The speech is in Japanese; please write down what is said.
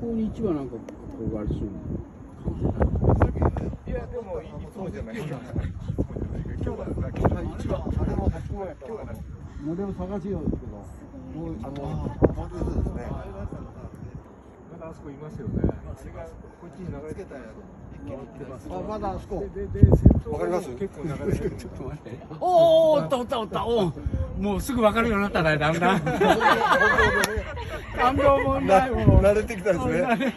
向に一番なんか憧れするの。いやでもいつもじゃない。今日は一番あれも僕も今日はモデル探しようですけど、もう本当にそうですね。まだあそこいますよね。こっちに流れてたやつ。あ、まだあそこ。わかります？結構流れてる。ちょっと待って。おお、おった。もうすぐ分かるようになったね、だんだん。感動もないもん。慣れてきたんですね。